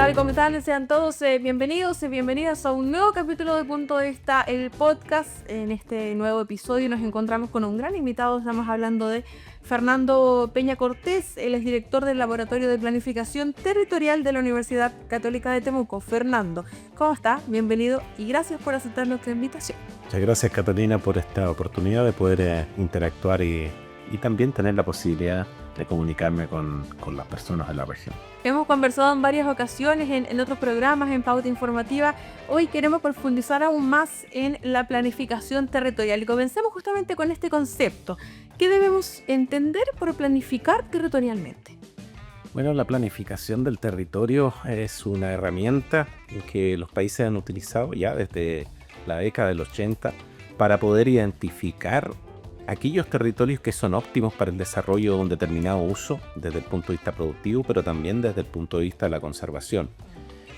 tal? ¿Cómo están? Sean todos bienvenidos y bienvenidas a un nuevo capítulo de Punto de Vista, el podcast. En este nuevo episodio nos encontramos con un gran invitado. Estamos hablando de Fernando Peña Cortés. Él es director del Laboratorio de Planificación Territorial de la Universidad Católica de Temuco. Fernando, ¿cómo está? Bienvenido y gracias por aceptar nuestra invitación. Muchas gracias, Catalina, por esta oportunidad de poder interactuar y también tener la posibilidad de comunicarme con las personas de la región. Hemos conversado en varias ocasiones, en otros programas, en Pauta Informativa. Hoy queremos profundizar aún más en la planificación territorial y comencemos justamente con este concepto. ¿Qué debemos entender por planificar territorialmente? Bueno, la planificación del territorio es una herramienta que los países han utilizado ya desde la década del 80 para poder identificar aquellos territorios que son óptimos para el desarrollo de un determinado uso desde el punto de vista productivo, pero también desde el punto de vista de la conservación.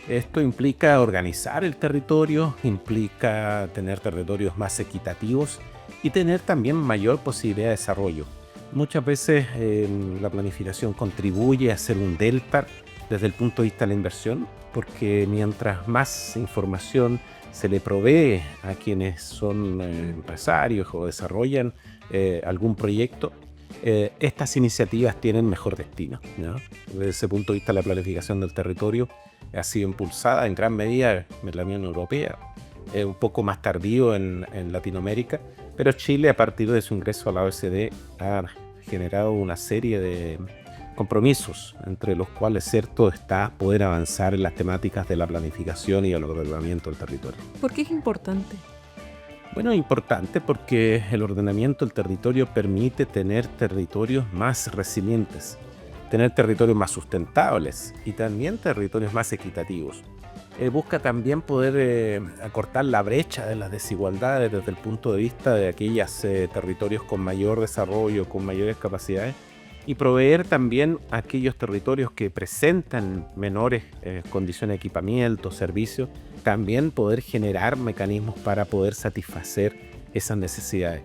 Esto implica organizar el territorio, implica tener territorios más equitativos y tener también mayor posibilidad de desarrollo. Muchas veces la planificación contribuye a hacer un delta desde el punto de vista de la inversión, porque mientras más información se le provee a quienes son empresarios o desarrollan algún proyecto, estas iniciativas tienen mejor destino, ¿no? Desde ese punto de vista, la planificación del territorio ha sido impulsada en gran medida en la Unión Europea, un poco más tardío en Latinoamérica, pero Chile, a partir de su ingreso a la OECD, ha generado una serie de compromisos, entre los cuales cierto está poder avanzar en las temáticas de la planificación y el ordenamiento del territorio. ¿Por qué es importante? Bueno, es importante porque el ordenamiento del territorio permite tener territorios más resilientes, tener territorios más sustentables y también territorios más equitativos. Busca también poder acortar la brecha de las desigualdades desde el punto de vista de aquellos territorios con mayor desarrollo, con mayores capacidades, y proveer también a aquellos territorios que presentan menores condiciones de equipamiento, servicios, también poder generar mecanismos para poder satisfacer esas necesidades.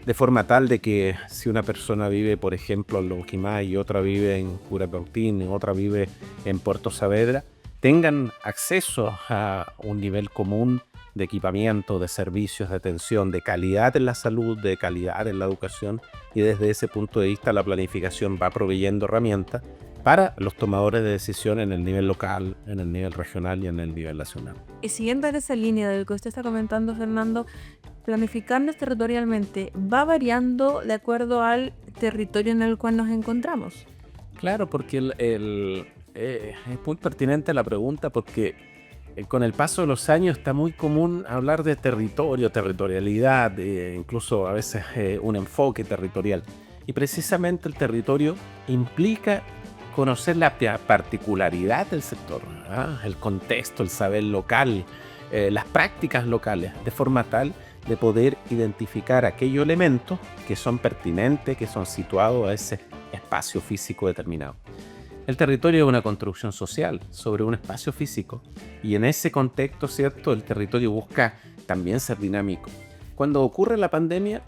De forma tal de que si una persona vive, por ejemplo, en Lonquimay y otra vive en Curacautín y otra vive en Puerto Saavedra, tengan acceso a un nivel común de equipamiento, de servicios, de atención, de calidad en la salud, de calidad en la educación, y desde ese punto de vista la planificación va proveyendo herramientas para los tomadores de decisión en el nivel local, en el nivel regional y en el nivel nacional. Y siguiendo en esa línea de lo que usted está comentando, Fernando, planificarnos territorialmente va variando de acuerdo al territorio en el cual nos encontramos. Claro, porque es muy pertinente la pregunta, porque con el paso de los años está muy común hablar de territorio, territorialidad, incluso a veces un enfoque territorial. Y precisamente el territorio implica conocer la particularidad del sector, el contexto, el saber local, las prácticas locales, de forma tal de poder identificar aquellos elementos que son pertinentes, que son situados a ese espacio físico determinado. El territorio es una construcción social sobre un espacio físico y en ese contexto, ¿cierto?, el territorio busca también ser dinámico. Cuando ocurre la pandemia,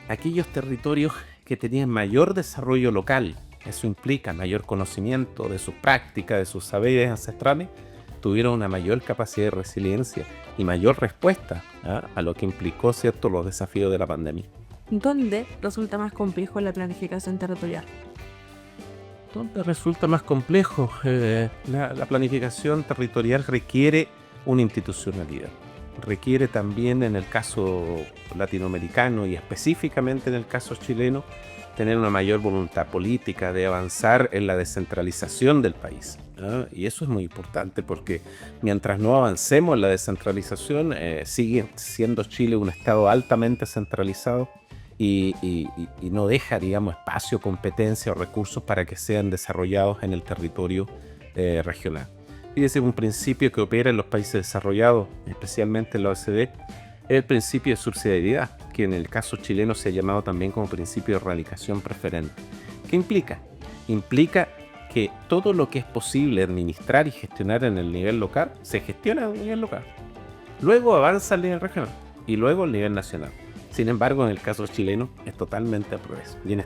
aquellos territorios que tenían mayor desarrollo local, eso implica mayor conocimiento de sus prácticas, de sus saberes ancestrales, tuvieron una mayor capacidad de resiliencia y mayor respuesta a lo que implicó, ¿cierto?, los desafíos de la pandemia. ¿Dónde resulta más complejo la planificación territorial? ¿Dónde resulta más complejo? La planificación territorial requiere una institucionalidad. Requiere también, en el caso latinoamericano y específicamente en el caso chileno, tener una mayor voluntad política de avanzar en la descentralización del país, ¿no? Y eso es muy importante porque mientras no avancemos en la descentralización, sigue siendo Chile un estado altamente centralizado y no deja, digamos, espacio, competencia o recursos para que sean desarrollados en el territorio regional. Fíjese, un principio que opera en los países desarrollados, especialmente en la OECD, es el principio de subsidiariedad, que en el caso chileno se ha llamado también como principio de erradicación preferente. ¿Qué implica? Implica que todo lo que es posible administrar y gestionar en el nivel local, se gestiona en el nivel local. Luego avanza al nivel regional y luego al nivel nacional. Sin embargo, en el caso chileno es totalmente al revés. Y en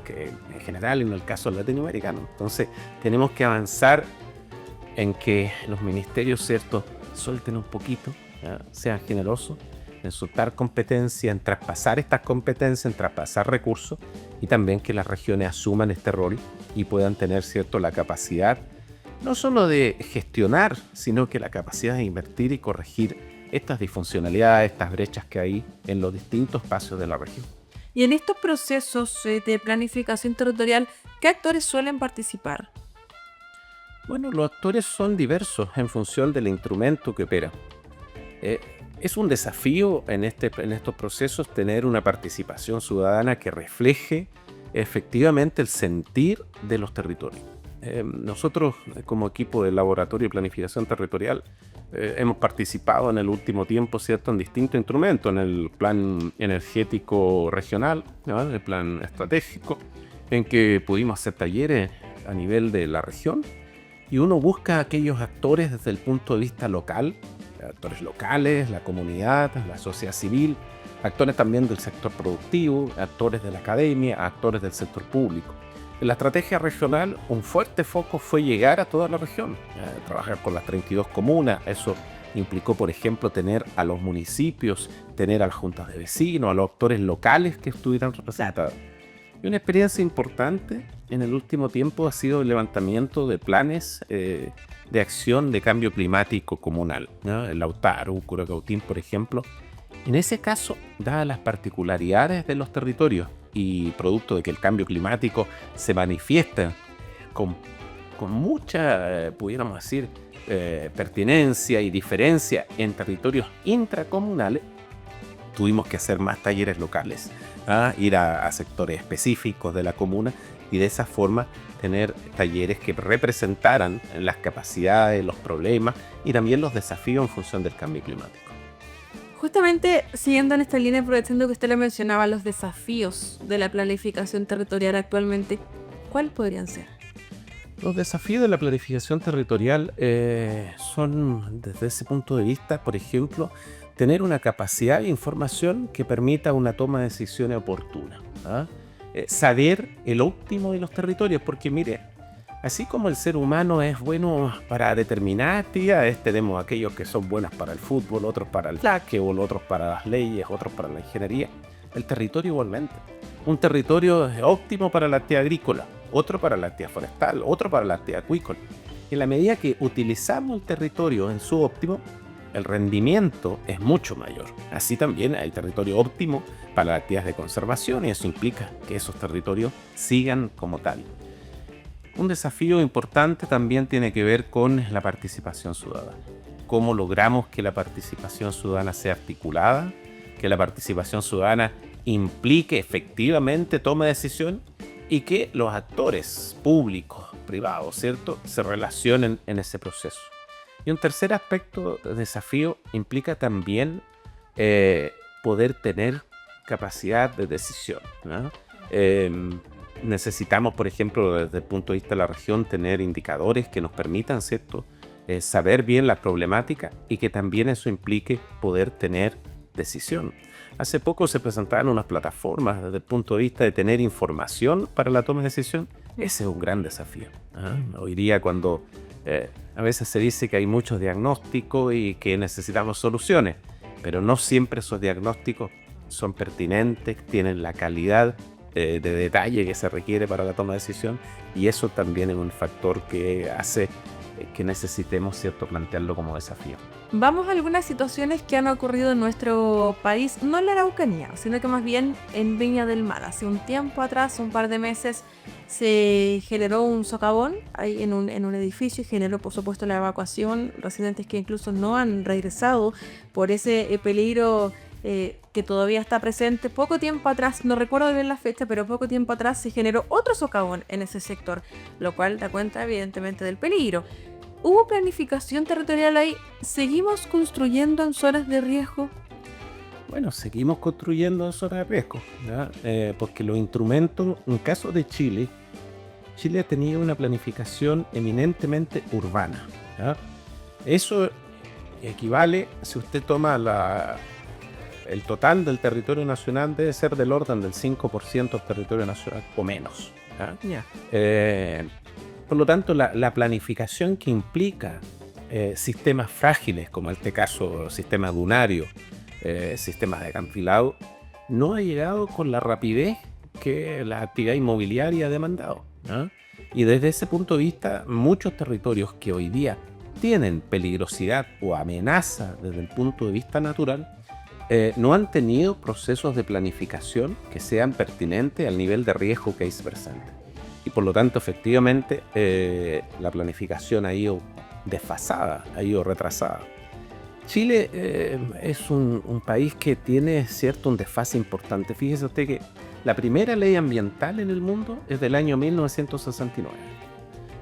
general en el caso latinoamericano. Entonces, tenemos que avanzar en que los ministerios, ¿cierto?, suelten un poquito, ¿ya?, sean generosos en soltar competencia, en traspasar estas competencias, en traspasar recursos, y también que las regiones asuman este rol y puedan tener, ¿cierto?, la capacidad no solo de gestionar, sino que la capacidad de invertir y corregir estas disfuncionalidades, estas brechas que hay en los distintos espacios de la región. Y en estos procesos de planificación territorial, ¿qué actores suelen participar? Bueno, los actores son diversos en función del instrumento que opera. Es un desafío en estos procesos tener una participación ciudadana que refleje efectivamente el sentir de los territorios. Nosotros, como equipo de laboratorio de planificación territorial, hemos participado en el último tiempo, ¿cierto?, en distintos instrumentos, en el plan energético regional, ¿no?, en el plan estratégico, en que pudimos hacer talleres a nivel de la región, y uno busca a aquellos actores desde el punto de vista local, actores locales, la comunidad, la sociedad civil, actores también del sector productivo, actores de la academia, actores del sector público. En la estrategia regional, un fuerte foco fue llegar a toda la región, trabajar con las 32 comunas. Eso implicó, por ejemplo, tener a los municipios, tener a las juntas de vecinos, a los actores locales que estuvieran representados. Y una experiencia importante en el último tiempo ha sido el levantamiento de planes de acción de cambio climático comunal, ¿no? El Lautaro, Curacautín, por ejemplo. En ese caso, dadas las particularidades de los territorios y producto de que el cambio climático se manifiesta con mucha, pudiéramos decir, pertinencia y diferencia en territorios intracomunales, tuvimos que hacer más talleres locales, ir a sectores específicos de la comuna y de esa forma tener talleres que representaran las capacidades, los problemas y también los desafíos en función del cambio climático. Justamente siguiendo en esta línea, aprovechando que usted le mencionaba los desafíos de la planificación territorial actualmente, ¿cuáles podrían ser? Los desafíos de la planificación territorial son, desde ese punto de vista, por ejemplo, tener una capacidad de información que permita una toma de decisiones oportuna. Saber el óptimo de los territorios, porque mire, así como el ser humano es bueno para determinadas actividades, tenemos aquellos que son buenas para el fútbol, otros para el básquetbol, otros para las leyes, otros para la ingeniería. El territorio igualmente. Un territorio es óptimo para la actividad agrícola, otro para la actividad forestal, otro para la actividad acuícola. En la medida que utilizamos el territorio en su óptimo, el rendimiento es mucho mayor. Así también hay territorio óptimo para las actividades de conservación y eso implica que esos territorios sigan como tal. Un desafío importante también tiene que ver con la participación ciudadana. ¿Cómo logramos que la participación ciudadana sea articulada? Que la participación ciudadana implique efectivamente toma de decisión y que los actores públicos, privados, ¿cierto?, se relacionen en ese proceso. Y un tercer aspecto de desafío implica también poder tener capacidad de decisión, ¿no? Necesitamos, por ejemplo, desde el punto de vista de la región, tener indicadores que nos permitan, ¿cierto?, saber bien la problemática y que también eso implique poder tener decisión. Hace poco se presentaron unas plataformas desde el punto de vista de tener información para la toma de decisión. Ese es un gran desafío. Hoy día cuando a veces se dice que hay muchos diagnósticos y que necesitamos soluciones, pero no siempre esos diagnósticos son pertinentes, tienen la calidad de detalle que se requiere para la toma de decisión, y eso también es un factor que hace que necesitemos, ¿cierto?, plantearlo como desafío. Vamos a algunas situaciones que han ocurrido en nuestro país, no en la Araucanía, sino que más bien en Viña del Mar. Hace un tiempo atrás, un par de meses, se generó un socavón ahí en un edificio y generó, por supuesto, la evacuación. Residentes que incluso no han regresado por ese peligro que todavía está presente. Poco tiempo atrás, no recuerdo bien la fecha, pero poco tiempo atrás se generó otro socavón en ese sector, lo cual da cuenta evidentemente del peligro. ¿Hubo planificación territorial ahí? ¿Seguimos construyendo en zonas de riesgo? Bueno, seguimos construyendo en zonas de riesgo, ¿ya? Porque los instrumentos, en caso de Chile ha tenido una planificación eminentemente urbana, ¿ya? Eso equivale, si usted toma el total del territorio nacional, debe ser del orden del 5% del territorio nacional o menos, ¿ya? Por lo tanto, la planificación que implica sistemas frágiles, como en este caso sistemas dunarios, sistemas de acantilado, no ha llegado con la rapidez que la actividad inmobiliaria ha demandado, ¿no? Y desde ese punto de vista, muchos territorios que hoy día tienen peligrosidad o amenaza desde el punto de vista natural, no han tenido procesos de planificación que sean pertinentes al nivel de riesgo que hay presente. Y por lo tanto, efectivamente, la planificación ha ido desfasada, ha ido retrasada. Chile es un país que tiene un desfase importante. Fíjese usted que la primera ley ambiental en el mundo es del año 1969.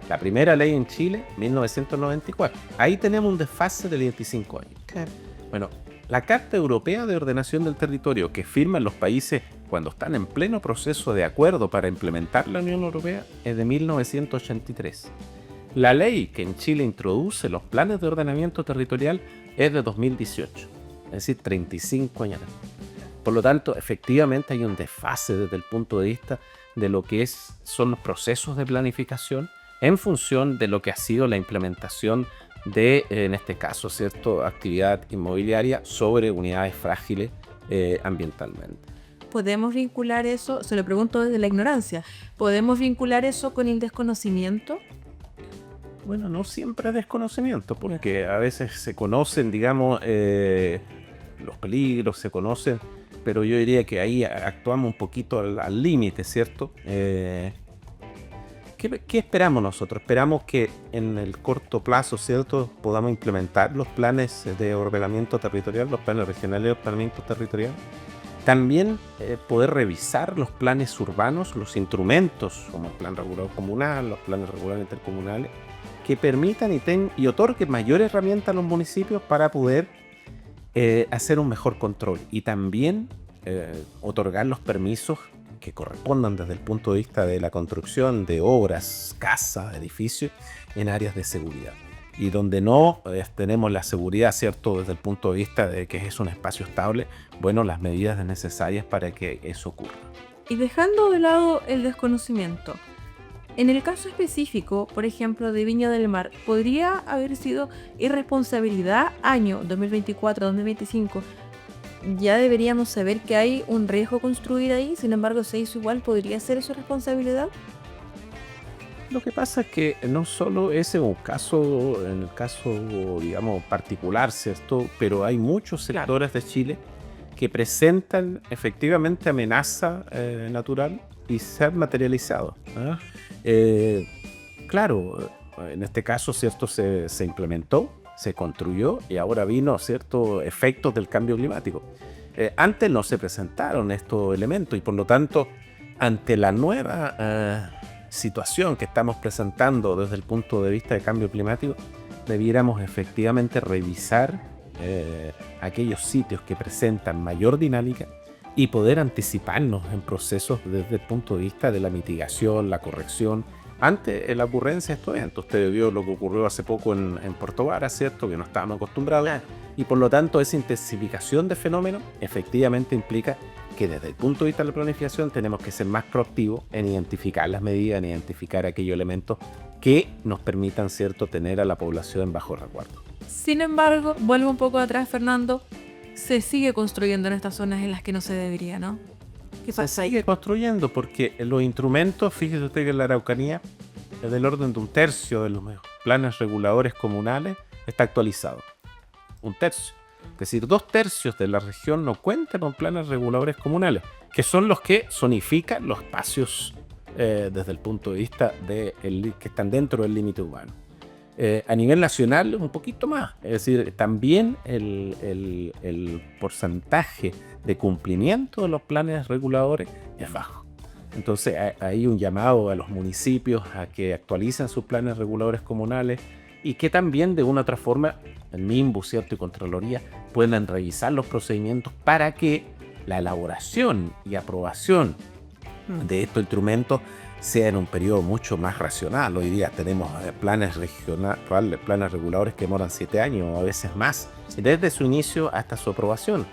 La primera ley en Chile, 1994. Ahí tenemos un desfase de 25 años. Claro. Bueno, la Carta Europea de Ordenación del Territorio, que firman los países cuando están en pleno proceso de acuerdo para implementar la Unión Europea, es de 1983. La ley que en Chile introduce los planes de ordenamiento territorial es de 2018, es decir, 35 años. Por lo tanto, efectivamente hay un desfase desde el punto de vista de lo que son los procesos de planificación en función de lo que ha sido la implementación de, en este caso, actividad inmobiliaria sobre unidades frágiles ambientalmente. ¿Podemos vincular eso? Se lo pregunto desde la ignorancia. ¿Podemos vincular eso con el desconocimiento? Bueno, no siempre es desconocimiento, porque a veces se conocen, digamos, los peligros, se conocen, pero yo diría que ahí actuamos un poquito al límite, ¿cierto? ¿Qué esperamos nosotros? Esperamos que en el corto plazo, ¿cierto?, podamos implementar los planes de ordenamiento territorial, los planes regionales de ordenamiento territorial. También poder revisar los planes urbanos, los instrumentos como el plan regulador comunal, los planes regulares intercomunales, que permitan y otorguen mayor herramienta a los municipios para poder hacer un mejor control y también otorgar los permisos que correspondan desde el punto de vista de la construcción de obras, casas, edificios en áreas de seguridad. Y donde no tenemos la seguridad, ¿cierto?, desde el punto de vista de que es un espacio estable, bueno, las medidas necesarias para que eso ocurra. Y dejando de lado el desconocimiento, en el caso específico, por ejemplo, de Viña del Mar, ¿podría haber sido irresponsabilidad año 2024-2025? Ya deberíamos saber que hay un riesgo construir ahí, sin embargo se hizo igual, ¿podría ser eso responsabilidad? Lo que pasa es que no solo ese es un caso, en el caso, digamos, particular, ¿cierto? Pero hay muchos sectores de Chile que presentan efectivamente amenaza natural y se han materializado, ¿ah? Claro, en este caso, ¿cierto? Se implementó, se construyó y ahora vino, ¿cierto?, efectos del cambio climático. Antes no se presentaron estos elementos y por lo tanto, ante la nueva situación que estamos presentando desde el punto de vista de cambio climático, debiéramos efectivamente revisar aquellos sitios que presentan mayor dinámica y poder anticiparnos en procesos desde el punto de vista de la mitigación, la corrección, ante la ocurrencia de estos eventos. Usted vio lo que ocurrió hace poco en Puerto Vara, ¿cierto?, que no estábamos acostumbrados, y por lo tanto esa intensificación de fenómenos efectivamente implica que desde el punto de vista de la planificación tenemos que ser más proactivos en identificar las medidas, en identificar aquellos elementos que nos permitan, ¿cierto?, tener a la población bajo resguardo. Sin embargo, vuelvo un poco atrás, Fernando, se sigue construyendo en estas zonas en las que no se debería, ¿no? ¿Qué pasa Se ahí? sigue construyendo porque los instrumentos, fíjese usted que en la Araucanía, es del orden de un tercio de los planes reguladores comunales está actualizado. Un tercio. Es decir, 2/3 de la región no cuentan con planes reguladores comunales, que son los que zonifican los espacios desde el punto de vista que están dentro del límite urbano. A nivel nacional, un poquito más. Es decir, también el porcentaje de cumplimiento de los planes reguladores es bajo. Entonces, hay un llamado a los municipios a que actualicen sus planes reguladores comunales y que también, de una u otra forma, el MIMBU, ¿cierto?, y Contraloría puedan revisar los procedimientos para que la elaboración y aprobación de estos instrumentos sea en un periodo mucho más racional. Hoy día tenemos planes reguladores que demoran 7 años o a veces más, desde su inicio hasta su aprobación.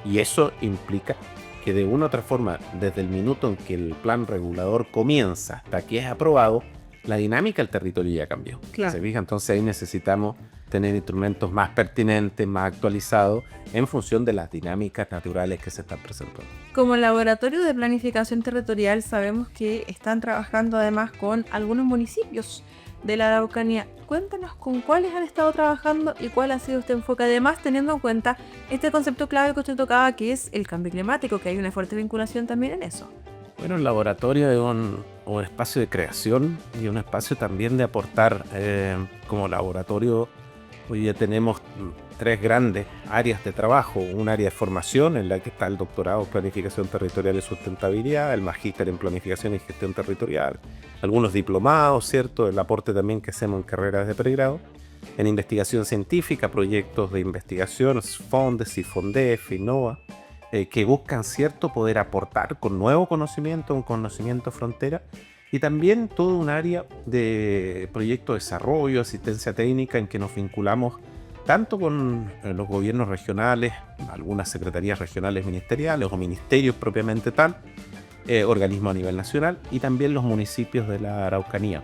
Y eso implica que de una u otra forma, desde el minuto en que el plan regulador comienza hasta que es aprobado, la dinámica del territorio ya cambió. Claro. ¿Se fija? Entonces ahí necesitamos tener instrumentos más pertinentes, más actualizados, en función de las dinámicas naturales que se están presentando. Como laboratorio de planificación territorial sabemos que están trabajando además con algunos municipios de la Araucanía. Cuéntanos con cuáles han estado trabajando y cuál ha sido este enfoque, además teniendo en cuenta este concepto clave que usted tocaba, que es el cambio climático, que hay una fuerte vinculación también en eso. Bueno, el laboratorio es un espacio de creación y un espacio también de aportar. Como laboratorio, hoy día tenemos 3 grandes áreas de trabajo: un área de formación en la que está el doctorado en Planificación Territorial y Sustentabilidad, el magíster en Planificación y Gestión Territorial, algunos diplomados, ¿cierto? El aporte también que hacemos en carreras de pregrado, en investigación científica, proyectos de investigación, FONDES, FONDEF, INNOVA, que buscan, ¿cierto?, poder aportar con nuevo conocimiento, un conocimiento frontera, y también todo un área de proyecto de desarrollo, asistencia técnica, en que nos vinculamos tanto con los gobiernos regionales, algunas secretarías regionales ministeriales o ministerios propiamente tal, organismos a nivel nacional, y también los municipios de la Araucanía.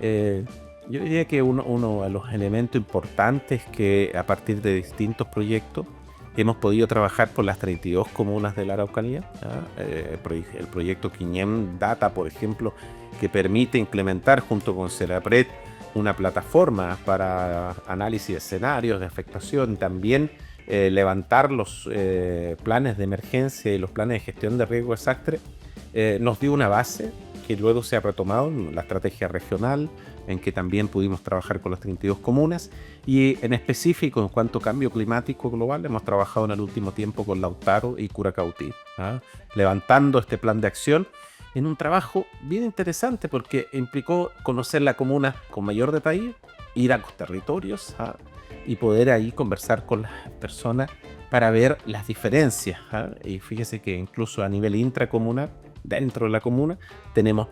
Yo diría que uno de los elementos importantes que a partir de distintos proyectos hemos podido trabajar por las 32 comunas de la Araucanía. El proyecto Quiñem Data, por ejemplo, que permite implementar junto con CERAPRED una plataforma para análisis de escenarios de afectación, también levantar los planes de emergencia y los planes de gestión de riesgo desastre, nos dio una base que luego se ha retomado en la estrategia regional, en que también pudimos trabajar con las 32 comunas, y en específico en cuanto a cambio climático global hemos trabajado en el último tiempo con Lautaro y Curacautín, levantando este plan de acción en un trabajo bien interesante, porque implicó conocer la comuna con mayor detalle, ir a los territorios y poder ahí conversar con las personas para ver las diferencias. Y fíjese que incluso a nivel intracomunal, dentro de la comuna, tenemos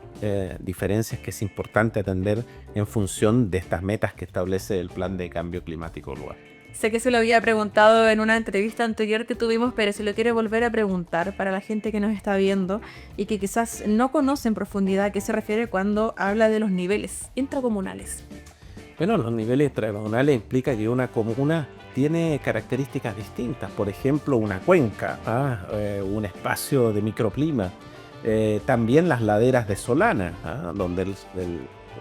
diferencias que es importante atender en función de estas metas que establece el Plan de Cambio Climático Global. Sé que se lo había preguntado en una entrevista anterior que tuvimos, pero si lo quiere volver a preguntar para la gente que nos está viendo y que quizás no conoce en profundidad a qué se refiere cuando habla de los niveles intracomunales. Bueno, los niveles intracomunales implica que una comuna tiene características distintas. Por ejemplo, una cuenca, un espacio de microclima, también las laderas de solana, donde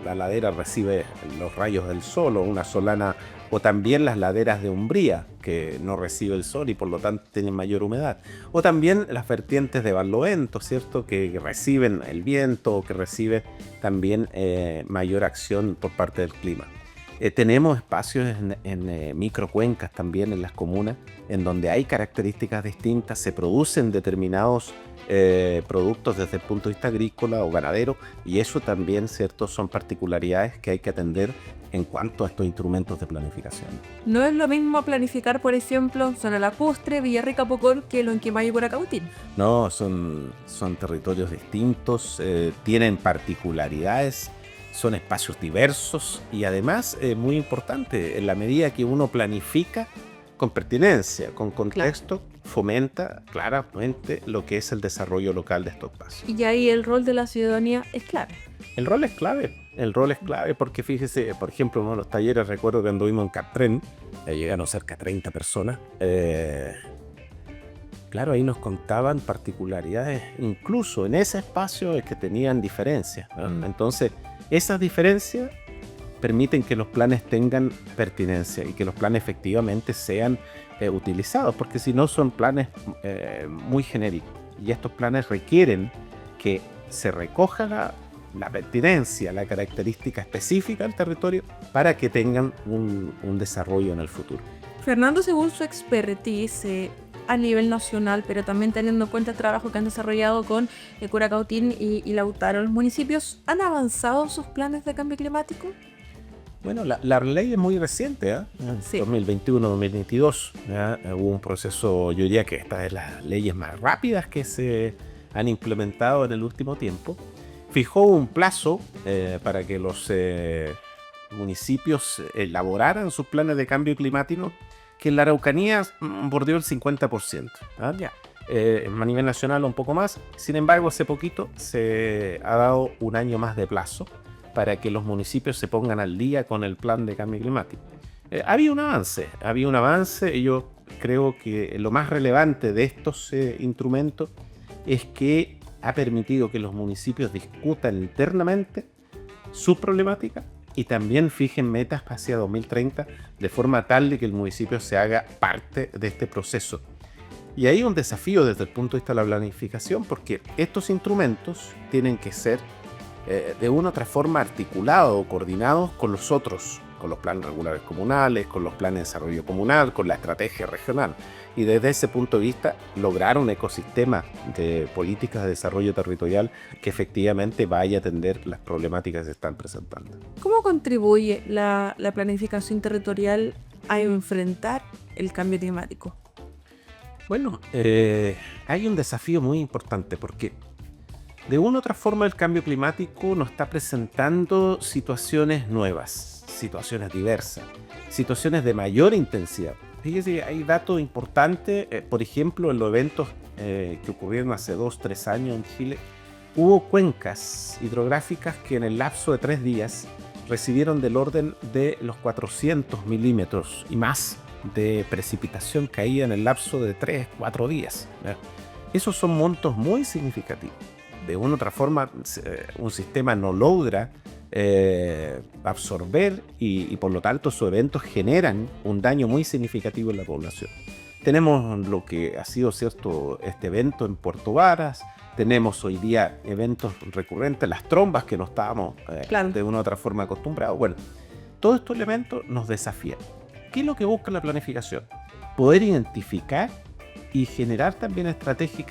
la ladera recibe los rayos del sol, o una solana, o también las laderas de umbría, que no recibe el sol y por lo tanto tienen mayor humedad, o también las vertientes de barlovento, ¿cierto?, que reciben el viento, o que reciben también mayor acción por parte del clima. Tenemos espacios en microcuencas también en las comunas, en donde hay características distintas, se producen determinados productos desde el punto de vista agrícola o ganadero, y eso también, ¿cierto?, son particularidades que hay que atender en cuanto a estos instrumentos de planificación. No es lo mismo planificar, por ejemplo, Zona Lacustre, Villarrica, Pucón, que Lonquimay y Curacautín. No, son territorios distintos, tienen particularidades, son espacios diversos, y además, muy importante, en la medida que uno planifica con pertinencia, con contexto, fomenta claramente lo que es el desarrollo local de estos espacios. Y ahí el rol de la ciudadanía es clave. El rol es clave porque fíjese, por ejemplo, en los talleres, recuerdo que anduvimos en Captren, llegaron cerca de 30 personas. Claro, ahí nos contaban particularidades, incluso en ese espacio, es que tenían diferencias, ¿no? Entonces, esas diferencias permiten que los planes tengan pertinencia y que los planes efectivamente sean utilizados, porque si no son planes muy genéricos, y estos planes requieren que se recoja la pertinencia, la característica específica del territorio para que tengan un desarrollo en el futuro. Fernando, según su expertise a nivel nacional, pero también teniendo en cuenta el trabajo que han desarrollado con Curacautín y Lautaro, ¿los municipios han avanzado sus planes de cambio climático? Bueno, la ley es muy reciente, Sí. 2021-2022. Hubo un proceso, yo diría que esta es de las leyes más rápidas que se han implementado en el último tiempo. Fijó un plazo para que los municipios elaboraran sus planes de cambio climático, que en la Araucanía bordeó el 50%. A nivel nacional un poco más. Sin embargo, hace poquito se ha dado un año más de plazo para que los municipios se pongan al día con el plan de cambio climático. Había un avance, y yo creo que lo más relevante de estos instrumentos es que ha permitido que los municipios discutan internamente su problemática y también fijen metas hacia 2030 de forma tal de que el municipio se haga parte de este proceso. Y hay un desafío desde el punto de vista de la planificación, porque estos instrumentos tienen que ser de una u otra forma articulados o coordinados con los otros, con los planes regulares comunales, con los planes de desarrollo comunal, con la estrategia regional. Y desde ese punto de vista, lograr un ecosistema de políticas de desarrollo territorial que efectivamente vaya a atender las problemáticas que se están presentando. ¿Cómo contribuye la planificación territorial a enfrentar el cambio climático? Bueno, hay un desafío muy importante porque de una u otra forma el cambio climático nos está presentando situaciones nuevas, situaciones diversas, situaciones de mayor intensidad. Fíjese, hay datos importantes, por ejemplo, en los eventos que ocurrieron hace 2-3 años en Chile, hubo cuencas hidrográficas que en el lapso de 3 días recibieron del orden de los 400 milímetros y más de precipitación caída en el lapso de 3-4 días. Esos son montos muy significativos. De una u otra forma, un sistema no logra absorber y por lo tanto sus eventos generan un daño muy significativo en la población. Tenemos lo que ha sido cierto este evento en Puerto Varas, tenemos hoy día eventos recurrentes, las trombas que no estábamos Claro. de una u otra forma acostumbrados. Bueno, todos estos elementos nos desafían. ¿Qué es lo que busca la planificación? Poder identificar y generar también estrategias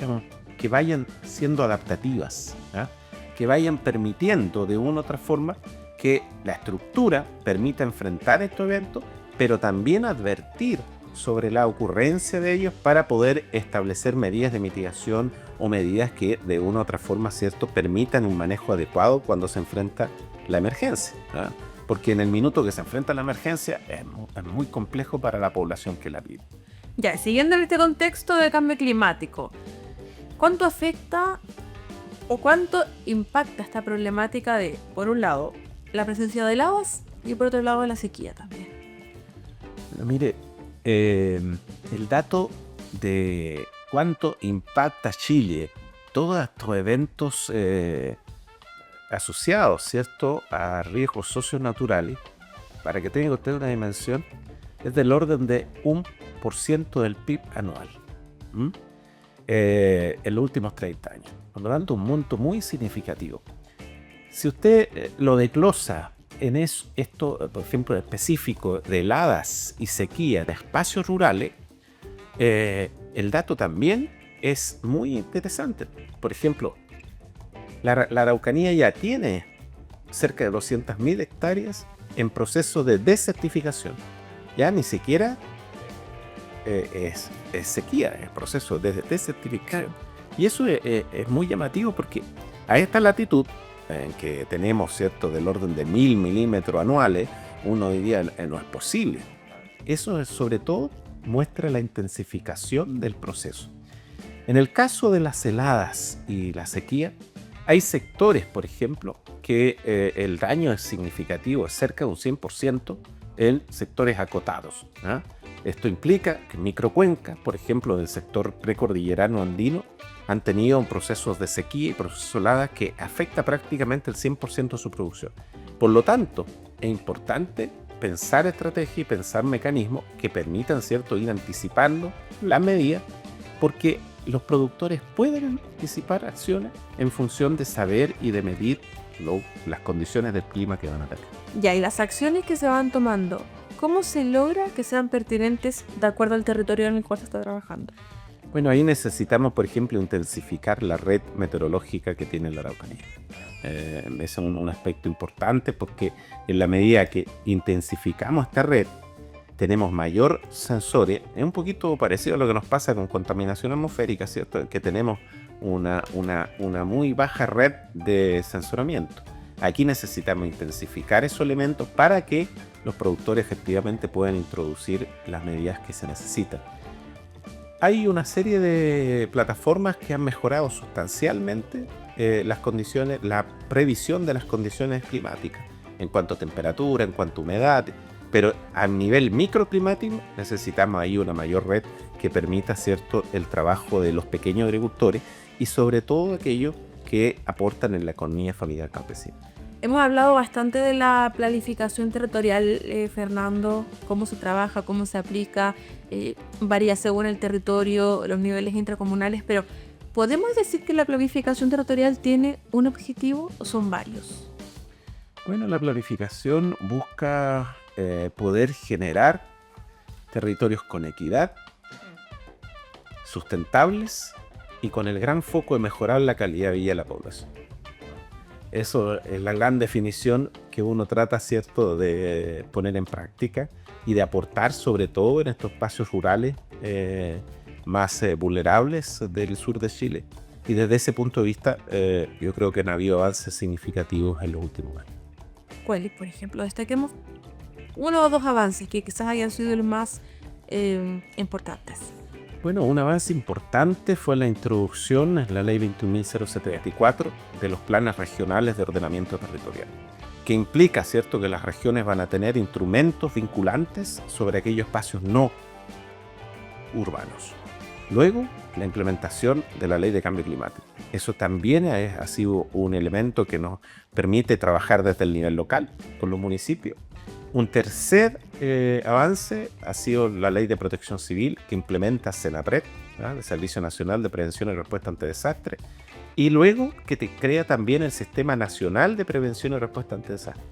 que vayan siendo adaptativas, que vayan permitiendo de una u otra forma que la estructura permita enfrentar estos eventos, pero también advertir sobre la ocurrencia de ellos para poder establecer medidas de mitigación o medidas que de una u otra forma, ¿cierto?, permitan un manejo adecuado cuando se enfrenta la emergencia, porque en el minuto que se enfrenta la emergencia es muy complejo para la población que la vive. Ya, siguiendo en este contexto de cambio climático, ¿cuánto afecta o cuánto impacta esta problemática de, por un lado, la presencia de heladas y por otro lado, la sequía también? Bueno, mire, el dato de cuánto impacta Chile todos estos eventos asociados, ¿cierto?, a riesgos socionaturales, para que tenga usted una dimensión, es del orden de 1% del PIB anual. En los últimos 30 años. Por lo tanto, un monto muy significativo. Si usted lo desglosa en esto, por ejemplo, específico de heladas y sequía de espacios rurales, el dato también es muy interesante. Por ejemplo, la Araucanía ya tiene cerca de 200.000 hectáreas en proceso de desertificación. Ya ni siquiera es sequía, es proceso de desertificación. Y eso es muy llamativo porque a esta latitud, en que tenemos, ¿cierto?, del orden de 1000 milímetros anuales, uno hoy día no es posible. Eso sobre todo muestra la intensificación del proceso. En el caso de las heladas y la sequía, hay sectores, por ejemplo, que el daño es significativo, es cerca de un 100% en sectores acotados. Esto implica que microcuencas, por ejemplo, del sector precordillerano andino, han tenido un proceso de sequía y proceso de heladas que afecta prácticamente el 100% de su producción. Por lo tanto, es importante pensar estrategias y pensar mecanismos que permitan, ¿cierto?, ir anticipando las medidas, porque los productores pueden anticipar acciones en función de saber y de medir las condiciones del clima que van a tener. Ya, y las acciones que se van tomando, ¿cómo se logra que sean pertinentes de acuerdo al territorio en el cual se está trabajando? Bueno, ahí necesitamos, por ejemplo, intensificar la red meteorológica que tiene la Araucanía. Ese es un aspecto importante porque en la medida que intensificamos esta red, tenemos mayor sensores. Es un poquito parecido a lo que nos pasa con contaminación atmosférica, ¿cierto? Que tenemos una muy baja red de sensoramiento. Aquí necesitamos intensificar esos elementos para que los productores efectivamente puedan introducir las medidas que se necesitan. Hay una serie de plataformas que han mejorado sustancialmente las condiciones, la previsión de las condiciones climáticas, en cuanto a temperatura, en cuanto a humedad, pero a nivel microclimático necesitamos ahí una mayor red que permita, ¿cierto?, el trabajo de los pequeños agricultores y sobre todo aquellos que aportan en la economía familiar campesina. Hemos hablado bastante de la planificación territorial, Fernando, cómo se trabaja, cómo se aplica, varía según el territorio, los niveles intracomunales, pero ¿podemos decir que la planificación territorial tiene un objetivo o son varios? Bueno, la planificación busca poder generar territorios con equidad, sustentables y con el gran foco de mejorar la calidad de vida de la población. Eso es la gran definición que uno trata, ¿cierto?, de poner en práctica y de aportar sobre todo en estos espacios rurales más vulnerables del sur de Chile. Y desde ese punto de vista yo creo que han habido avances significativos en los últimos años. ¿Cuáles, por ejemplo? Destaquemos uno o dos avances que quizás hayan sido los más importantes. Bueno, un avance importante fue la introducción en la Ley 21.074 de los planes regionales de ordenamiento territorial, que implica, ¿cierto?, que las regiones van a tener instrumentos vinculantes sobre aquellos espacios no urbanos. Luego, la implementación de la Ley de Cambio Climático. Eso también ha sido un elemento que nos permite trabajar desde el nivel local, con los municipios. Un tercer avance ha sido la Ley de Protección Civil, que implementa SENAPRED, el Servicio Nacional de Prevención y Respuesta ante Desastres, y luego que te crea también el Sistema Nacional de Prevención y Respuesta ante Desastres.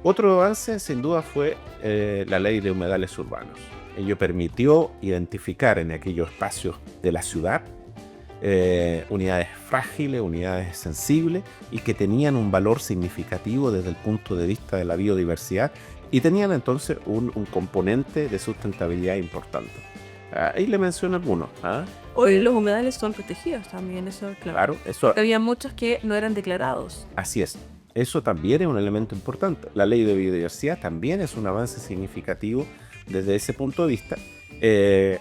Otro avance, sin duda, fue la Ley de Humedales Urbanos. Ello permitió identificar en aquellos espacios de la ciudad unidades frágiles, unidades sensibles y que tenían un valor significativo desde el punto de vista de la biodiversidad y tenían entonces un componente de sustentabilidad importante. Ahí le menciono algunos. Hoy los humedales son protegidos también, eso es claro. Claro, eso. Había muchos que no eran declarados. Así es. Eso también es un elemento importante. La ley de biodiversidad también es un avance significativo desde ese punto de vista.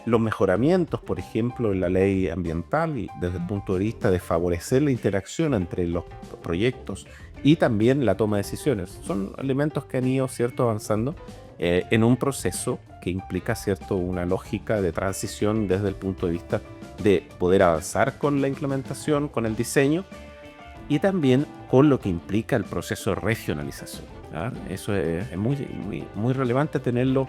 Los mejoramientos, por ejemplo, en la ley ambiental y desde el punto de vista de favorecer la interacción entre los proyectos y también la toma de decisiones. Son elementos que han ido, ¿cierto?, avanzando en un proceso que implica, ¿cierto?, una lógica de transición desde el punto de vista de poder avanzar con la implementación, con el diseño y también con lo que implica el proceso de regionalización. Eso es muy relevante tenerlo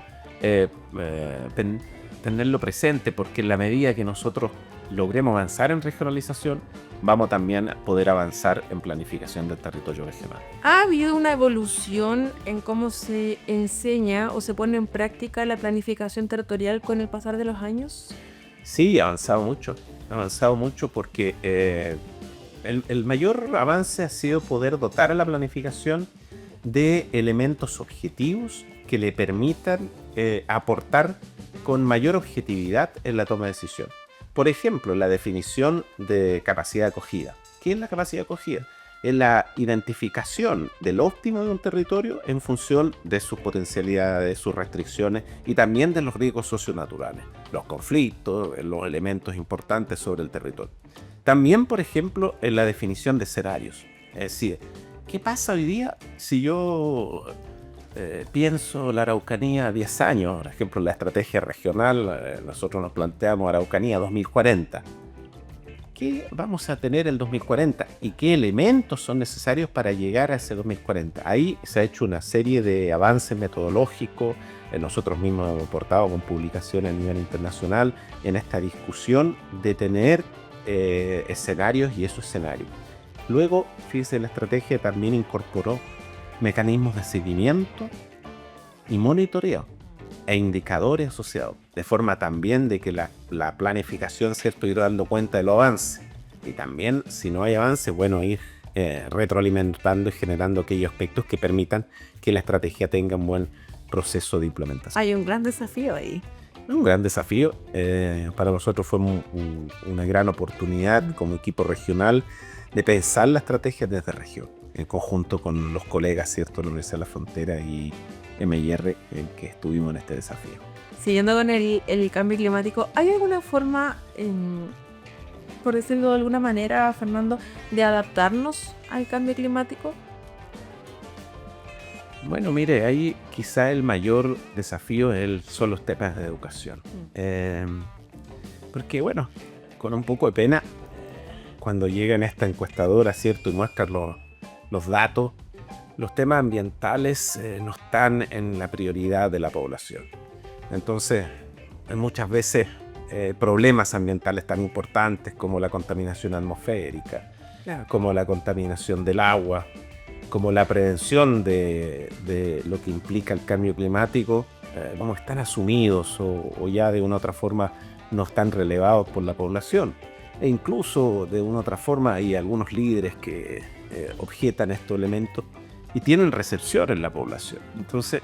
presente, porque en la medida que nosotros logremos avanzar en regionalización, vamos también a poder avanzar en planificación del territorio regional. ¿Ha habido una evolución en cómo se enseña o se pone en práctica la planificación territorial con el pasar de los años? Sí, ha avanzado mucho porque el mayor avance ha sido poder dotar a la planificación de elementos objetivos que le permitan aportar con mayor objetividad en la toma de decisión. Por ejemplo, la definición de capacidad de acogida. ¿Qué es la capacidad de acogida? Es la identificación del óptimo de un territorio en función de sus potencialidades, sus restricciones y también de los riesgos socionaturales, los conflictos, los elementos importantes sobre el territorio. También, por ejemplo, en la definición de escenarios. Es decir, ¿qué pasa hoy día si yo pienso la Araucanía 10 años? Por ejemplo, la estrategia regional, nosotros nos planteamos Araucanía 2040. ¿Qué vamos a tener en 2040? ¿Y qué elementos son necesarios para llegar a ese 2040? Ahí se ha hecho una serie de avances metodológicos. Nosotros mismos hemos aportado con publicaciones a nivel internacional en esta discusión de tener escenarios y esos escenarios. Luego, fíjense, la estrategia también incorporó mecanismos de seguimiento y monitoreo e indicadores asociados, de forma también de que la planificación, ¿cierto?, ir dando cuenta de los avances. Y también, si no hay avance, bueno, ir retroalimentando y generando aquellos aspectos que permitan que la estrategia tenga un buen proceso de implementación. Hay un gran desafío ahí. Un gran desafío. Para nosotros fue una gran oportunidad como equipo regional de pensar la estrategia desde región, en conjunto con los colegas, ¿cierto?, de la Universidad de la Frontera y MIR, en que estuvimos en este desafío. Siguiendo con el cambio climático, ¿hay alguna forma por decirlo de alguna manera, Fernando, de adaptarnos al cambio climático? Bueno, mire, ahí quizá el mayor desafío son los temas de educación. Porque bueno, con un poco de pena, cuando llegan esta encuestadora, ¿cierto? Y muestran los datos, los temas ambientales no están en la prioridad de la población. Entonces, muchas veces problemas ambientales tan importantes como la contaminación atmosférica, como la contaminación del agua, como la prevención de lo que implica el cambio climático, como están asumidos o ya de una u otra forma no están relevados por la población. E incluso de una u otra forma hay algunos líderes que objetan estos elementos y tienen recepción en la población. Entonces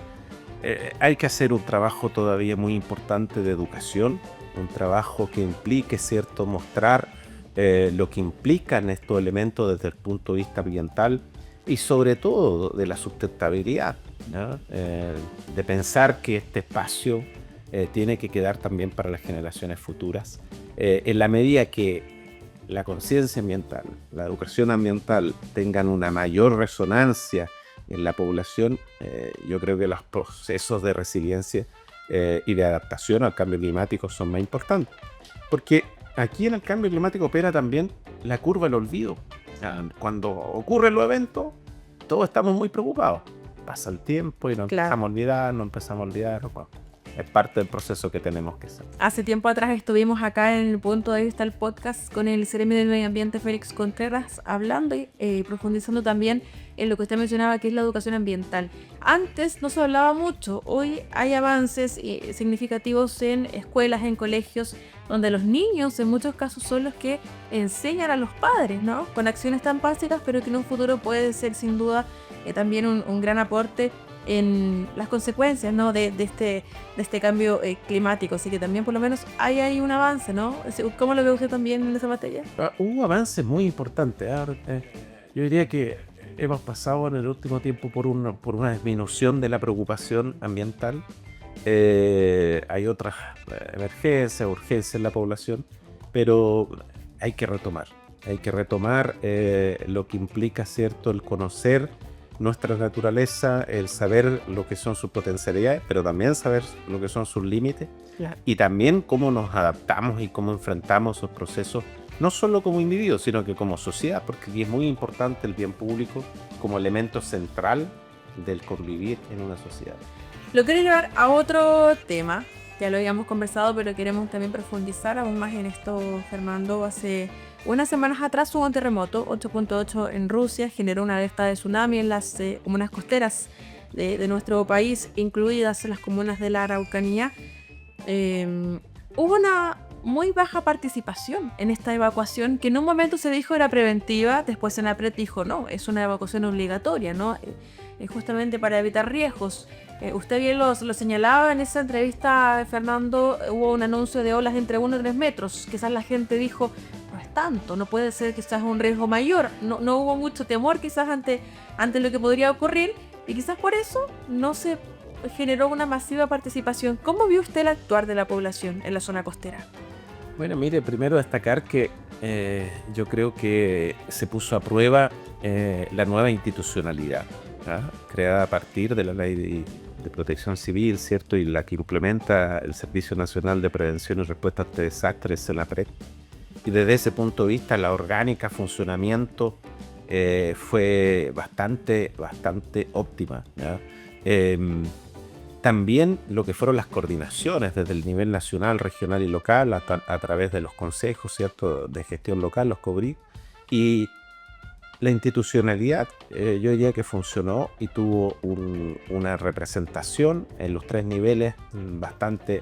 hay que hacer un trabajo todavía muy importante de educación, un trabajo que implique, ¿cierto?, mostrar lo que implican estos elementos desde el punto de vista ambiental y sobre todo de la sustentabilidad, ¿no? De pensar que este espacio tiene que quedar también para las generaciones futuras, en la medida que la conciencia ambiental, la educación ambiental tengan una mayor resonancia en la población, yo creo que los procesos de resiliencia y de adaptación al cambio climático son más importantes. Porque aquí en el cambio climático opera también la curva del olvido. Cuando ocurren los eventos, todos estamos muy preocupados. Pasa el tiempo y nos empezamos a olvidar. Bueno, es parte del proceso que tenemos que hacer. Hace tiempo atrás estuvimos acá en el punto de vista del podcast con el Seremi del Medio Ambiente Félix Contreras hablando y profundizando también en lo que usted mencionaba, que es la educación ambiental. Antes no se hablaba mucho, hoy hay avances significativos en escuelas, en colegios, donde los niños en muchos casos son los que enseñan a los padres, ¿no? Con acciones tan básicas, pero que en un futuro puede ser sin duda también un gran aporte en las consecuencias, ¿no?, de este cambio climático. Así que también por lo menos hay un avance, ¿no? ¿Cómo lo ve usted también en esa materia? Un avance muy importante. Yo diría que hemos pasado en el último tiempo por una disminución de la preocupación ambiental. Hay otras emergencias, urgencias en la población, pero hay que retomar lo que implica, ¿cierto?, el conocer nuestra naturaleza, el saber lo que son sus potencialidades, pero también saber lo que son sus límites, y también cómo nos adaptamos y cómo enfrentamos esos procesos, no solo como individuos, sino que como sociedad, porque aquí es muy importante el bien público como elemento central del convivir en una sociedad. Lo quiero llevar a otro tema, ya lo habíamos conversado, pero queremos también profundizar aún más en esto, Fernando. Hace unas semanas atrás hubo un terremoto, 8.8 en Rusia, generó una alerta de tsunami en las comunas costeras de nuestro país, incluidas las comunas de la Araucanía. Hubo una muy baja participación en esta evacuación, que en un momento se dijo era preventiva, después en APRED dijo no, es una evacuación obligatoria, ¿no? Justamente para evitar riesgos. Usted bien lo señalaba en esa entrevista, Fernando, hubo un anuncio de olas entre 1 y 3 metros. Quizás la gente dijo, no es tanto, no puede ser quizás un riesgo mayor. No hubo mucho temor quizás ante lo que podría ocurrir, y quizás por eso no se generó una masiva participación. ¿Cómo vio usted el actuar de la población en la zona costera? Bueno, mire, primero destacar que yo creo que se puso a prueba la nueva institucionalidad, creada a partir de la Ley de Protección Civil, ¿cierto?, y la que implementa el Servicio Nacional de Prevención y Respuesta ante Desastres, SENAPRED. Y desde ese punto de vista, la orgánica funcionamiento fue bastante óptima, ¿ya? También lo que fueron las coordinaciones desde el nivel nacional, regional y local, a través de los consejos, ¿cierto?, de gestión local, los COBRIG, y la institucionalidad, yo diría que funcionó y tuvo una representación en los 3 niveles bastante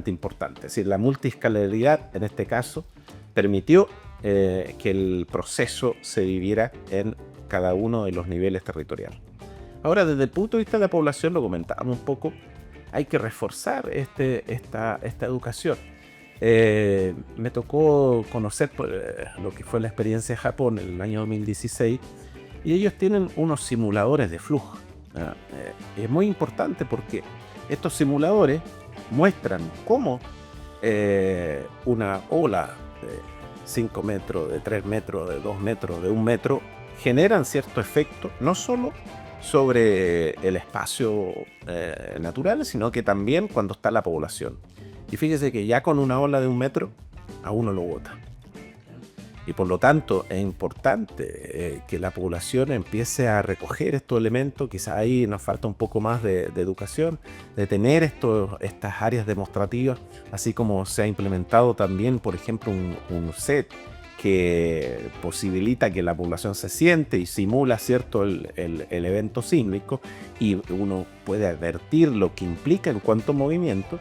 importante. Es decir, la multiscalaridad, en este caso, permitió que el proceso se viviera en cada uno de los niveles territoriales. Ahora, desde el punto de vista de la población, lo comentábamos un poco, hay que reforzar esta educación. Me tocó conocer lo que fue la experiencia de Japón en el año 2016, y ellos tienen unos simuladores de flujo. Es muy importante porque estos simuladores muestran cómo una ola 5 metros, de 3 metros, de 2 metros, de 1 metro, generan cierto efecto, no solo sobre el espacio natural, sino que también cuando está la población. Y fíjese que ya con una ola de 1 metro, a uno lo bota. Y por lo tanto es importante que la población empiece a recoger estos elementos. Quizás ahí nos falta un poco más de educación, de tener estas áreas demostrativas, así como se ha implementado también, por ejemplo, un set que posibilita que la población se siente y simula, ¿cierto?, el evento sísmico, y uno puede advertir lo que implica en cuanto a movimiento.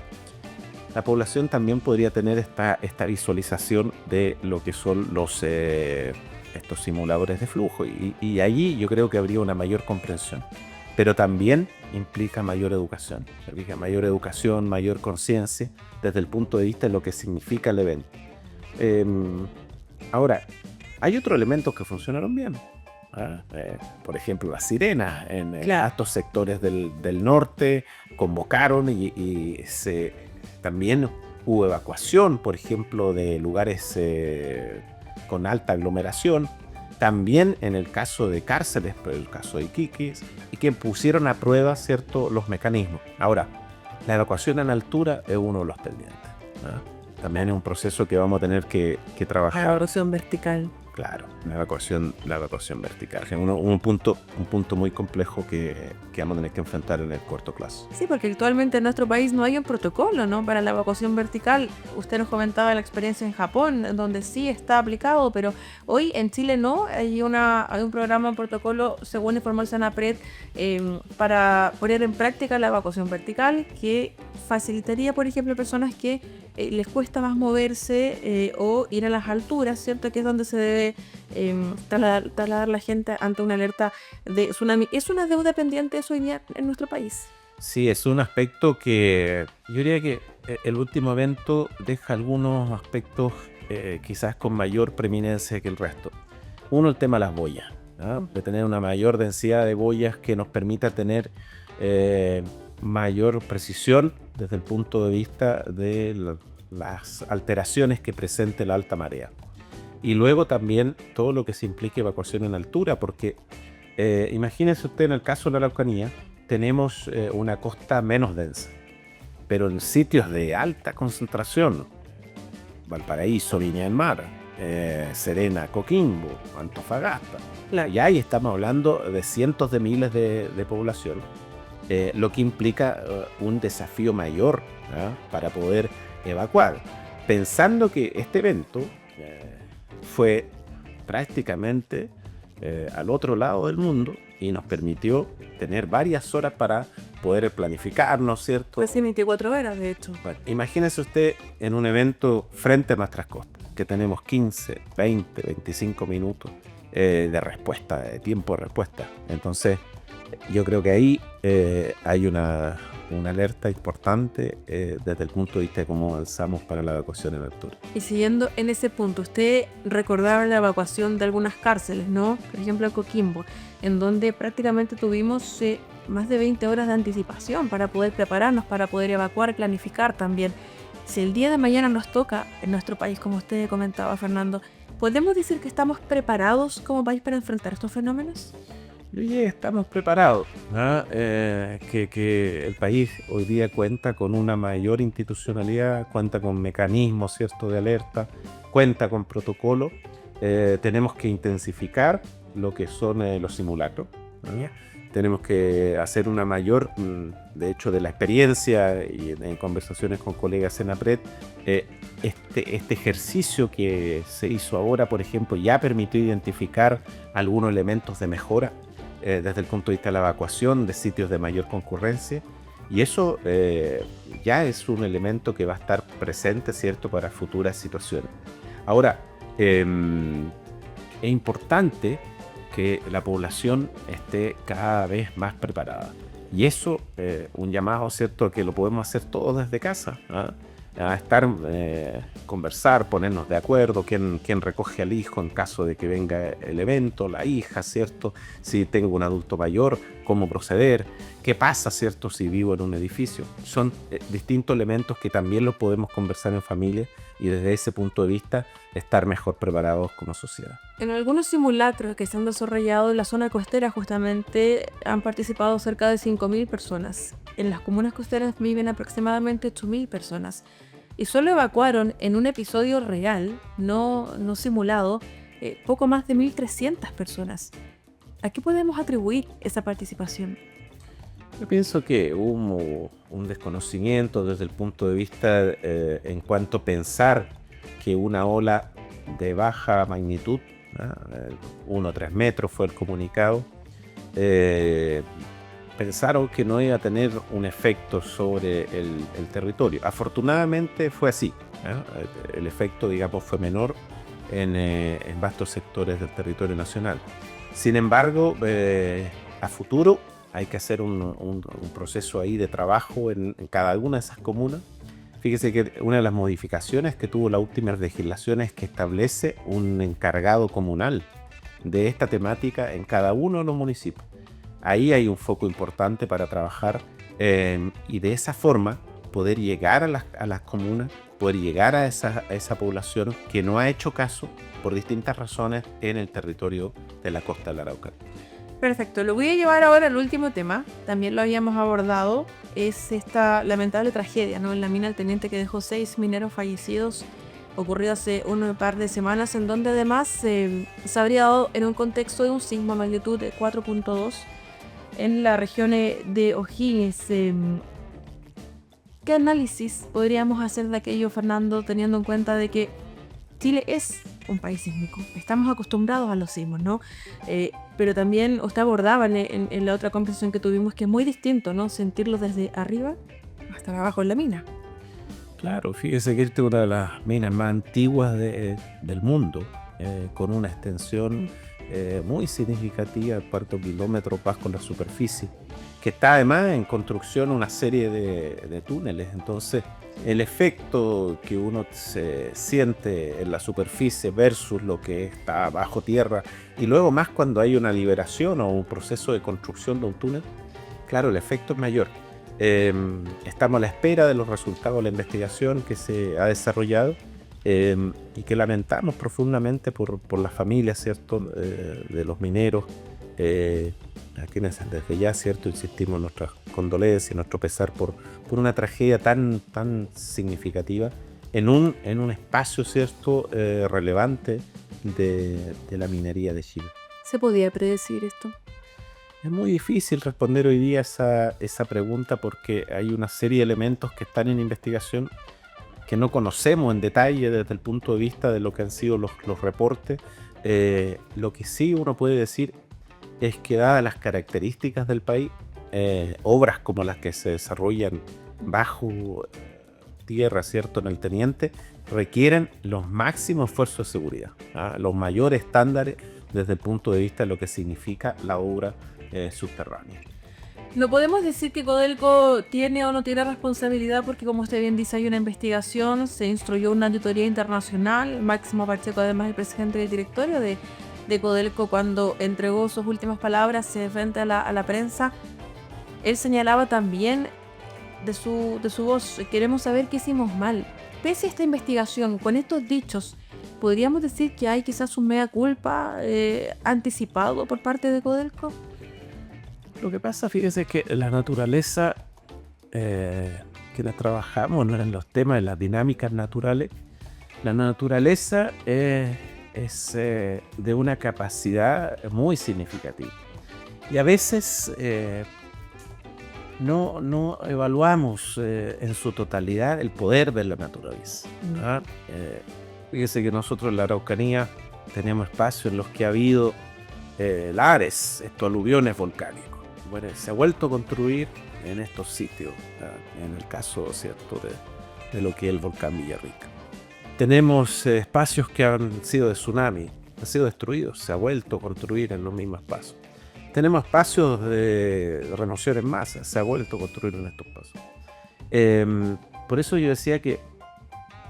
La población también podría tener esta visualización de lo que son estos simuladores de flujo, y allí yo creo que habría una mayor comprensión. Pero también implica mayor educación, mayor conciencia desde el punto de vista de lo que significa el evento. Ahora, hay otros elementos que funcionaron bien. Por ejemplo, las sirenas en estos sectores del norte convocaron y también hubo evacuación, por ejemplo, de lugares con alta aglomeración. También en el caso de cárceles, pero el caso de Iquique, y que pusieron a prueba, ¿cierto?, los mecanismos. Ahora, la evacuación en altura es uno de los pendientes, ¿no? También es un proceso que vamos a tener que trabajar. La evacuación vertical. Claro, la evacuación vertical. Es un punto muy complejo que vamos a tener que enfrentar en el corto plazo. Sí, porque actualmente en nuestro país no hay un protocolo, ¿no?, para la evacuación vertical. Usted nos comentaba la experiencia en Japón, donde sí está aplicado, pero hoy en Chile no. Hay un programa, un protocolo, según informó el Senapred, para poner en práctica la evacuación vertical, que facilitaría, por ejemplo, a personas que les cuesta más moverse o ir a las alturas, ¿cierto?, que es donde se debe trasladar la gente ante una alerta de tsunami. ¿Es una deuda pendiente eso hoy día en nuestro país? Sí, es un aspecto que yo diría que el último evento deja algunos aspectos quizás con mayor preeminencia que el resto. Uno, el tema de las boyas, ¿no? De tener una mayor densidad de boyas que nos permita tener mayor precisión desde el punto de vista de las alteraciones que presente la alta marea. Y luego también todo lo que se implique evacuación en altura, porque imagínense usted, en el caso de la Araucanía, tenemos una costa menos densa, pero en sitios de alta concentración, Valparaíso, Viña del Mar, Serena, Coquimbo, Antofagasta, y ahí estamos hablando de cientos de miles de población, lo que implica un desafío mayor, ¿no?, para poder evacuar, pensando que este evento fue prácticamente al otro lado del mundo y nos permitió tener varias horas para poder planificarnos, ¿cierto? Pues sí, 24 horas, de hecho. Bueno, imagínese usted en un evento frente a nuestras costas, que tenemos 15, 20, 25 minutos de respuesta, de tiempo de respuesta. Entonces, yo creo que ahí hay una alerta importante desde el punto de vista de cómo avanzamos para la evacuación en altura. Y siguiendo en ese punto, usted recordaba la evacuación de algunas cárceles, ¿no? Por ejemplo, Coquimbo, en donde prácticamente tuvimos más de 20 horas de anticipación para poder prepararnos, para poder evacuar, planificar también. Si el día de mañana nos toca en nuestro país, como usted comentaba, Fernando, ¿podemos decir que estamos preparados como país para enfrentar estos fenómenos? Oye, estamos preparados, ¿no? Que el país hoy día cuenta con una mayor institucionalidad, cuenta con mecanismos, ¿cierto?, de alerta, cuenta con protocolos. Tenemos que intensificar lo que son los simulacros, ¿no? Tenemos que hacer una mayor, de hecho, de la experiencia y en conversaciones con colegas Senapred, este ejercicio que se hizo ahora, por ejemplo, ya permitió identificar algunos elementos de mejora desde el punto de vista de la evacuación de sitios de mayor concurrencia, y eso ya es un elemento que va a estar presente, ¿cierto?, para futuras situaciones. Ahora, es importante que la población esté cada vez más preparada, y eso, un llamado, ¿cierto?, que lo podemos hacer todos desde casa, ¿no?, a estar, conversar, ponernos de acuerdo, quién recoge al hijo en caso de que venga el evento, la hija, ¿cierto? Si tengo un adulto mayor, cómo proceder, qué pasa, ¿cierto?, si vivo en un edificio. Son distintos elementos que también los podemos conversar en familia y desde ese punto de vista estar mejor preparados como sociedad. En algunos simulacros que se han desarrollado en la zona costera justamente han participado cerca de 5.000 personas. En las comunas costeras viven aproximadamente 8.000 personas. Y solo evacuaron en un episodio real, no simulado, poco más de 1.300 personas. ¿A qué podemos atribuir esa participación? Yo pienso que hubo un desconocimiento desde el punto de vista en cuanto a pensar que una ola de baja magnitud, 1 o 3 metros fue el comunicado, pensaron que no iba a tener un efecto sobre el territorio. Afortunadamente fue así, el efecto, digamos, fue menor en vastos sectores del territorio nacional. Sin embargo, a futuro hay que hacer un proceso ahí de trabajo en cada una de esas comunas. Fíjese que una de las modificaciones que tuvo la última legislación es que establece un encargado comunal de esta temática en cada uno de los municipios. Ahí hay un foco importante para trabajar y de esa forma poder llegar a las comunas, poder llegar a esa población que no ha hecho caso por distintas razones en el territorio de la costa de la Araucanía. Perfecto, lo voy a llevar ahora al último tema, también lo habíamos abordado, es esta lamentable tragedia, ¿no?, en la mina El Teniente, que dejó 6 mineros fallecidos, ocurrido hace un par de semanas, en donde además se habría dado en un contexto de un sismo a magnitud de 4.2 en la región de O'Higgins. ¿Qué análisis podríamos hacer de aquello, Fernando, teniendo en cuenta de que Chile es un país sísmico? Estamos acostumbrados a los sismos, ¿no? Pero también usted abordaba en la otra conversación que tuvimos que es muy distinto, ¿no?, sentirlo desde arriba hasta abajo en la mina. Claro, fíjese que esta es una de las minas más antiguas del mundo, con una extensión muy significativa, 4 kilómetros bajo la superficie, que está además en construcción una serie de túneles. Entonces, el efecto que uno se siente en la superficie versus lo que está bajo tierra, y luego más cuando hay una liberación o un proceso de construcción de un túnel, claro, el efecto es mayor. Estamos a la espera de los resultados de la investigación que se ha desarrollado y que lamentamos profundamente por las familias, ¿cierto?, de los mineros, a quienes desde ya, ¿cierto?, insistimos en nuestras condolencias y nuestro pesar por una tragedia tan significativa en un espacio, ¿cierto?, relevante de la minería de Chile. ¿Se podía predecir esto? Es muy difícil responder hoy día esa pregunta porque hay una serie de elementos que están en investigación que no conocemos en detalle desde el punto de vista de lo que han sido los reportes. Lo que sí uno puede decir es que, dadas las características del país, obras como las que se desarrollan bajo tierra, ¿cierto?, en el Teniente, requieren los máximos esfuerzos de seguridad, los mayores estándares desde el punto de vista de lo que significa la obra subterránea. No podemos decir que Codelco tiene o no tiene responsabilidad porque, como usted bien dice, hay una investigación, se instruyó una auditoría internacional. Máximo Pacheco, además, el presidente del directorio de Codelco, cuando entregó sus últimas palabras frente a la prensa, él señalaba también de su voz: queremos saber qué hicimos mal. Pese a esta investigación, con estos dichos, ¿podríamos decir que hay quizás un mea culpa anticipado por parte de Codelco? Lo que pasa, fíjese, que la naturaleza, quienes trabajamos en los temas de las dinámicas naturales, la naturaleza es de una capacidad muy significativa. Y a veces no evaluamos en su totalidad el poder de la naturaleza, ¿no? Fíjese que nosotros en la Araucanía tenemos espacios en los que ha habido lares, estos aluviones volcánicos. Bueno, se ha vuelto a construir en estos sitios, en el caso, ¿cierto?, de lo que es el volcán Villarrica. Tenemos espacios que han sido de tsunami, han sido destruidos, se ha vuelto a construir en los mismos espacios. Tenemos espacios de remoción en masa, se ha vuelto a construir en estos espacios. Por eso yo decía que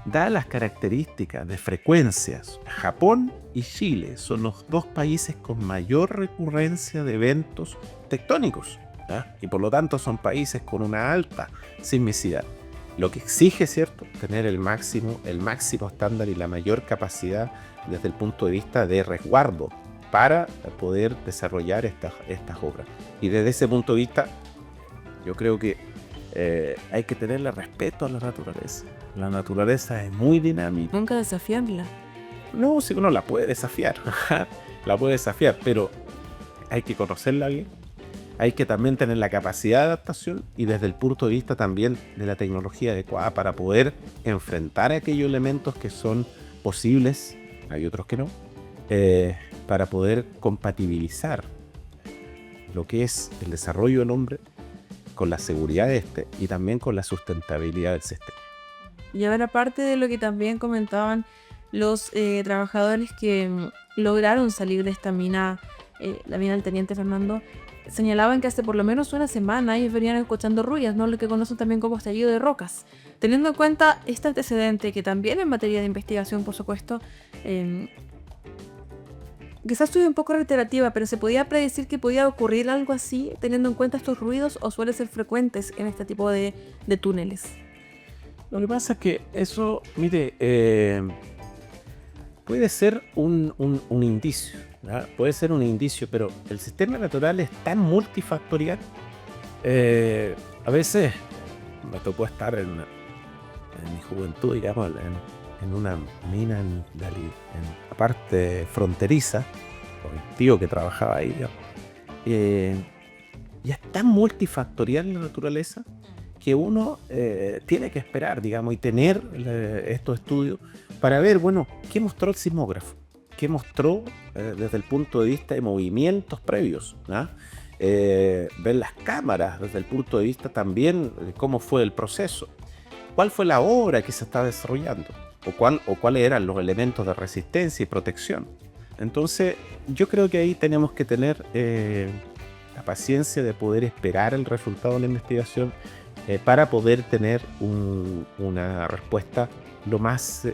dadas las características de frecuencias, Japón y Chile son los dos países con mayor recurrencia de eventos tectónicos, ¿ya? Y por lo tanto son países con una alta sismicidad, lo que exige, ¿cierto?, tener el máximo estándar y la mayor capacidad desde el punto de vista de resguardo para poder desarrollar estas obras. Y desde ese punto de vista, yo creo que hay que tenerle respeto a la naturaleza. La naturaleza es muy dinámica. Nunca desafiarla. No, si uno la puede desafiar, la puede desafiar, pero hay que conocerla bien. Hay que también tener la capacidad de adaptación y desde el punto de vista también de la tecnología adecuada para poder enfrentar aquellos elementos que son posibles, hay otros que no, para poder compatibilizar lo que es el desarrollo del hombre con la seguridad de este y también con la sustentabilidad del sistema. Y a ver, aparte de lo que también comentaban los trabajadores que lograron salir de esta mina, la mina del Teniente Fernando, señalaban que hace por lo menos una semana ellos venían escuchando ruidas, ¿no?, lo que conocen también como estallido de rocas. Teniendo en cuenta este antecedente, que también en materia de investigación, por supuesto, quizás estuve un poco reiterativa, pero ¿se podía predecir que podía ocurrir algo así teniendo en cuenta estos ruidos o suelen ser frecuentes en este tipo de túneles? Lo que pasa es que eso, mire, puede ser un indicio, ¿ya? Puede ser un indicio, pero el sistema natural es tan multifactorial. A veces me tocó estar en mi juventud, digamos, en una mina en la parte fronteriza, con el tío que trabajaba ahí, digamos. Y es tan multifactorial la naturaleza que uno tiene que esperar, digamos, y tener estos estudios para ver, bueno, qué mostró el sismógrafo, qué mostró desde el punto de vista de movimientos previos, ¿no? Ver las cámaras desde el punto de vista también de cómo fue el proceso, cuál fue la obra que se está desarrollando o cuáles eran los elementos de resistencia y protección. Entonces yo creo que ahí tenemos que tener la paciencia de poder esperar el resultado de la investigación para poder tener una respuesta lo más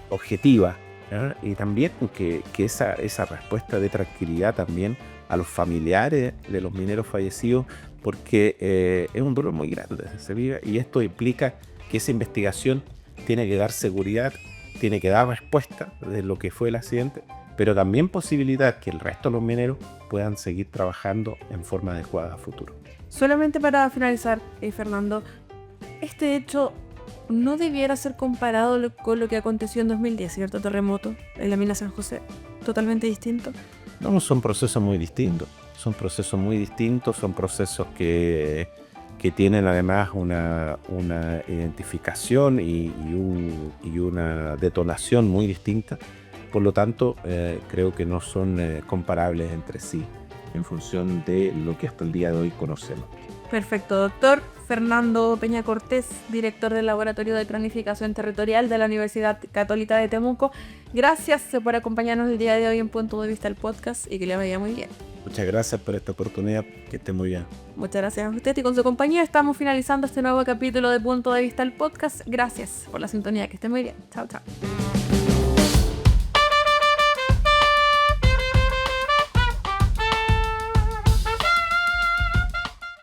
objetiva, ¿no? Y también que esa respuesta dé tranquilidad también a los familiares de los mineros fallecidos, porque es un dolor muy grande se vive, y esto implica que esa investigación tiene que dar seguridad, tiene que dar respuesta de lo que fue el accidente, pero también posibilidad que el resto de los mineros puedan seguir trabajando en forma adecuada a futuro. Solamente para finalizar, Fernando, este hecho no debiera ser comparado con lo que aconteció en 2010, ¿cierto? Terremoto en la mina San José, totalmente distinto. No, son procesos muy distintos, son procesos que tienen además una identificación y una detonación muy distinta. Por lo tanto, creo que no son comparables entre sí en función de lo que hasta el día de hoy conocemos. Perfecto, doctor Fernando Peña Cortés, director del Laboratorio de Planificación Territorial de la Universidad Católica de Temuco. Gracias por acompañarnos el día de hoy en Punto de Vista, el podcast, y que le vaya muy bien. Muchas gracias por esta oportunidad, que esté muy bien. Muchas gracias a usted y con su compañía estamos finalizando este nuevo capítulo de Punto de Vista, el podcast. Gracias por la sintonía, que esté muy bien. Chao, chao.